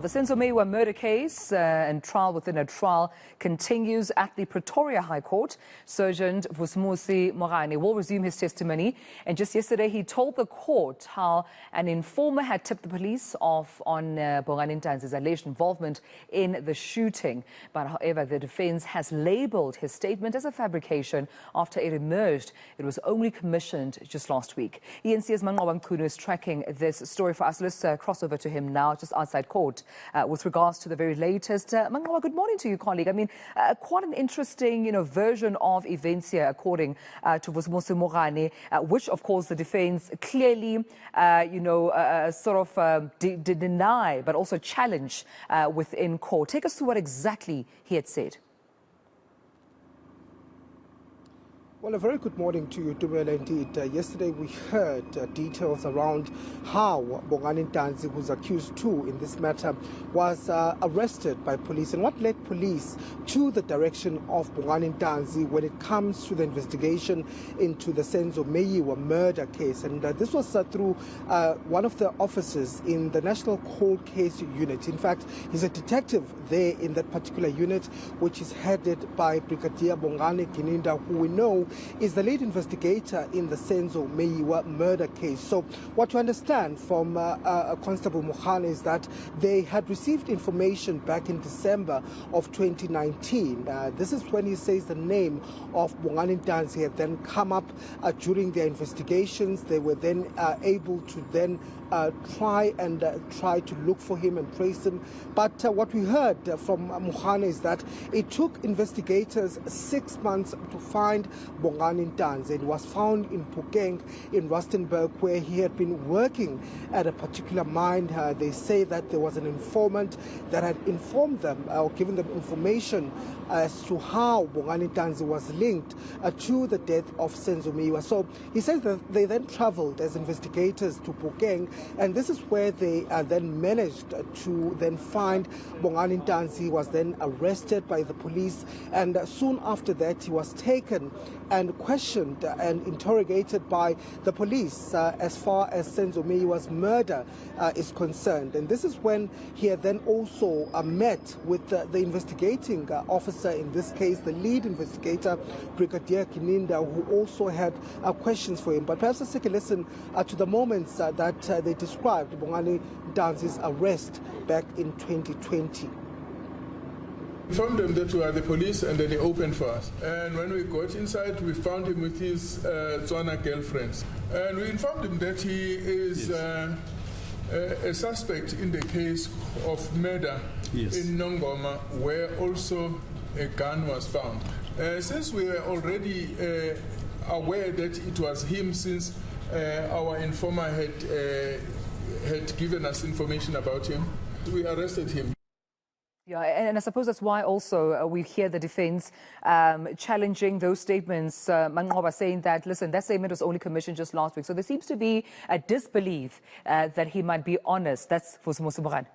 The For Meyiwa murder case and trial within a trial continues at the Pretoria High Court. Sergeant Vusmusi Morane will resume his testimony. And just yesterday, he told the court how an informer had tipped the police off on Bongani Ntanzi's alleged involvement in the shooting. But however, the defense has labeled his statement as a fabrication after it emerged. It was only commissioned just last week. eNCA's Manqoba Mchunu is tracking this story for us. Let's cross over to him now, just outside court. With regards to the very latest. Manqoba, good morning to you, colleague. I mean, quite an interesting, version of events here, according to Vusmusi Morane, which, of course, the defense clearly, deny, but also challenge within court. Take us through what exactly he had said. Well, a very good morning to you, Dumela. Indeed, yesterday we heard details around how Bongani Ntanzi, who's accused too in this matter, was arrested by police, and what led police to the direction of Bongani Ntanzi when it comes to the investigation into the For Meyiwa murder case. And this was through one of the officers in the National Cold Case Unit. In fact, he's a detective there in that particular unit, which is headed by Brigadier Bongani Gininda, who we know is the lead investigator in the For Meyiwa murder case. So what you understand from Constable Mohane is that they had received information back in December of 2019. This is when he says the name of Bongani Ntanzi had then come up during their investigations. They were then able to then try to look for him and trace him. But what we heard from Mohane is that it took investigators 6 months to find Bongani Ntanzi. It was found in Phokeng in Rustenburg, where he had been working at a particular mine. They say that there was an informant that had informed them or given them information as to how Bongani Ntanzi was linked to the death of For Meyiwa. So he says that they then traveled as investigators to Phokeng, and this is where they then managed to then find Bongani Ntanzi. He was then arrested by the police, and soon after that he was taken and questioned and interrogated by the police as far as For Meyiwa's murder is concerned. And this is when he had then also met with the investigating officer in this case, the lead investigator, Brigadier Gininda, who also had questions for him. But perhaps let's take a listen to the moments that they described Bongani Ntanzi's arrest back in 2020. Informed them that we are the police, and then they opened for us. And when we got inside, we found him with his Tswana girlfriends. And we informed him that he is a suspect in the case of murder in Nongoma, where also a gun was found. Since we were already aware that it was him, since our informer had given us information about him, we arrested him. Yeah, and I suppose that's why also we hear the defense challenging those statements, Manqoba, saying that, listen, that statement was only commissioned just last week. So there seems to be a disbelief that he might be honest. That's Vusmusi Morane.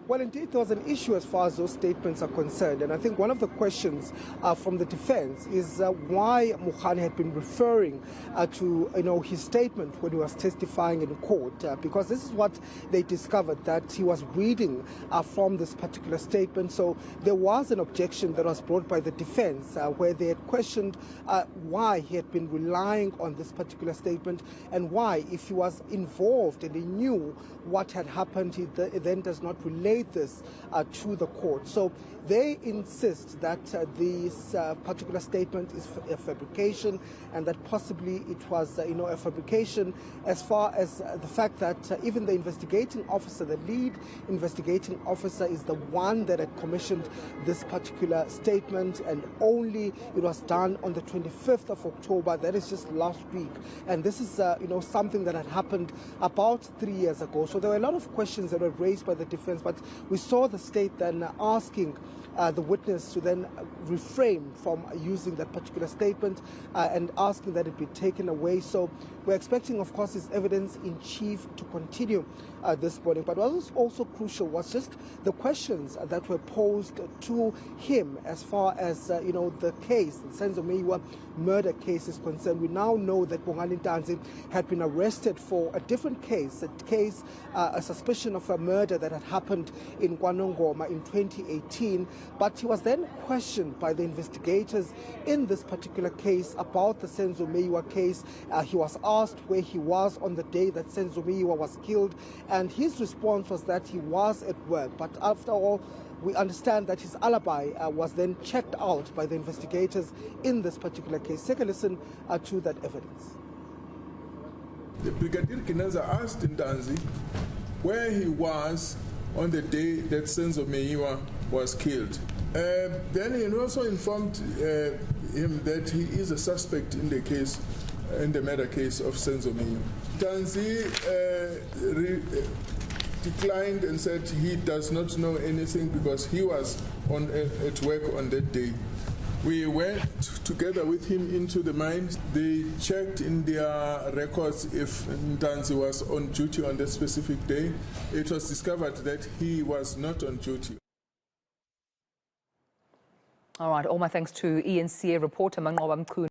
Well, indeed, there was an issue as far as those statements are concerned. And I think one of the questions from the defense is why Mohane had been referring to his statement when he was testifying in court. Because this is what they discovered, that he was reading from this particular statement. So there was an objection that was brought by the defense where they had questioned why he had been relying on this particular statement, and why, if he was involved and he knew what had happened, he then does not relate this to the court. So they insist that this particular statement is a fabrication, and that possibly it was a fabrication as far as the fact that even the investigating officer, the lead investigating officer, is the one that had commissioned this particular statement, and only it was done on the 25th of October. That is just last week, and this is something that had happened about 3 years ago. So there were a lot of questions that were raised by the defense, but we saw the state then asking the witness to then refrain from using that particular statement and asking that it be taken away. So We're expecting, of course, his evidence in chief to continue this morning. But what was also crucial was just the questions that were posed to him as far as, the case, the Senzo Meyiwa murder case is concerned. We now know that Bongani Ntanzi had been arrested for a different case, a suspicion of a murder that had happened in Manqoba in 2018. But he was then questioned by the investigators in this particular case about the Senzo Meyiwa case. He was asked where he was on the day that Senzo Meyiwa was killed, and his response was that he was at work. But after all, we understand that his alibi was then checked out by the investigators in this particular case. Take a listen to that evidence. The Brigadier Kineza asked Ntanzi where he was on the day that Senzo Meyiwa was killed. Then he also informed him that he is a suspect in the case, in the murder case of Senzo Meyiwa. Ntanzi declined and said he does not know anything because he was at work on that day. We went together with him into the mine. They checked in their records if Ntanzi was on duty on that specific day. It was discovered that he was not on duty. All right, all my thanks to eNCA reporter Manqoba Mchunu.